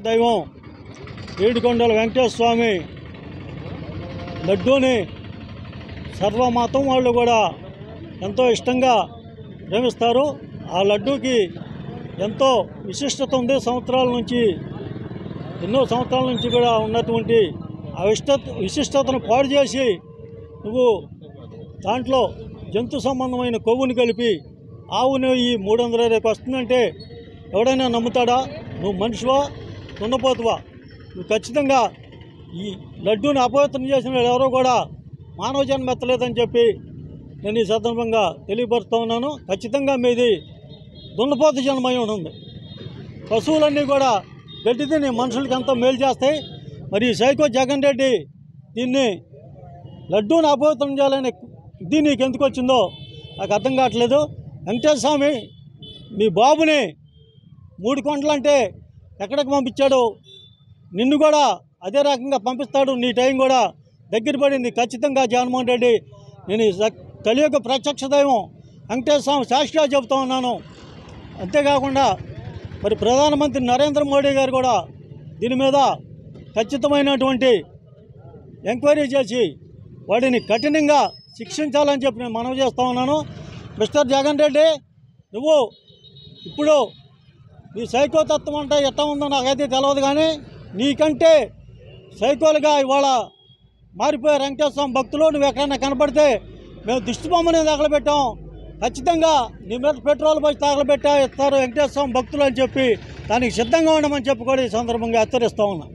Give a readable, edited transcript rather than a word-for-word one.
దైవం ఏడుకొండల వెంకటేశ్వర స్వామి లడ్డూని సర్వమతం వాళ్ళు కూడా ఎంతో ఇష్టంగా ప్రేమిస్తారు. ఆ లడ్డూకి ఎంతో విశిష్టత ఉంది. ఎన్నో సంవత్సరాల నుంచి కూడా ఉన్నటువంటి ఆ విశిష్టతను పాడు చేసి నువ్వు దాంట్లో జంతు సంబంధమైన కొవ్వుని కలిపి ఆవు నెయ్యి 320 వస్తుందంటే ఎవడైనా నమ్ముతాడా? నువ్వు మనిషివా దున్నపోతువా? నువ్వు ఖచ్చితంగా ఈ లడ్డూని అపవిత్రం చేసిన ఎవరో కూడా మానవ జన్మ ఎత్తలేదని చెప్పి నేను ఈ సందర్భంగా తెలియపరుస్తూ ఉన్నాను. ఖచ్చితంగా మీది దున్నపోతు జన్మై ఉంటుంది. పశువులన్నీ కూడా గడ్డి తిని మనుషులకి ఎంతో మేలు చేస్తాయి. మరి సైకో జగన్ రెడ్డి దీన్ని లడ్డూని అపవిత్రం చేయాలని ఇది నీకు ఎందుకు వచ్చిందో నాకు అర్థం కావట్లేదు. వెంకటేశ్వర స్వామి మీ బాబుని 3 కొండలంటే ఎక్కడికి పంపించాడు, నిన్ను కూడా అదే రకంగా పంపిస్తాడు. నీ టైం కూడా దగ్గర పడింది. ఖచ్చితంగా జగన్మోహన్ రెడ్డి, నేను కలియుగ ప్రత్యక్ష దైవం వెంకటేశ్వర స్వామి సాక్షిగా చెబుతూ ఉన్నాను. అంతేకాకుండా మరి ప్రధానమంత్రి నరేంద్ర మోడీ గారు కూడా దీని మీద ఖచ్చితమైనటువంటి ఎంక్వైరీ చేసి వాడిని కఠినంగా శిక్షించాలని చెప్పి నేను మనవి చేస్తూ ఉన్నాను. మిస్టర్ జగన్ రెడ్డి, నువ్వు ఇప్పుడు నీ సైకో తత్వం అంటే ఎట్లా ఉందో నాకైతే తెలియదు, కానీ నీకంటే సైకోలుగా ఇవాళ మారిపోయారు వెంకటేశ్వర స్వామి భక్తులు. నువ్వు ఎక్కడైనా కనపడితే మేము దిష్టిబొమ్మని తగలబెట్టాం, ఖచ్చితంగా నీ మీద పెట్రోల్ పోసి తగలబెట్టా ఇస్తారు వెంకటేశ్వర స్వామి భక్తులు అని చెప్పి దానికి సిద్ధంగా ఉండమని చెప్పి కూడా ఈ సందర్భంగా హెచ్చరిస్తూ ఉన్నాం.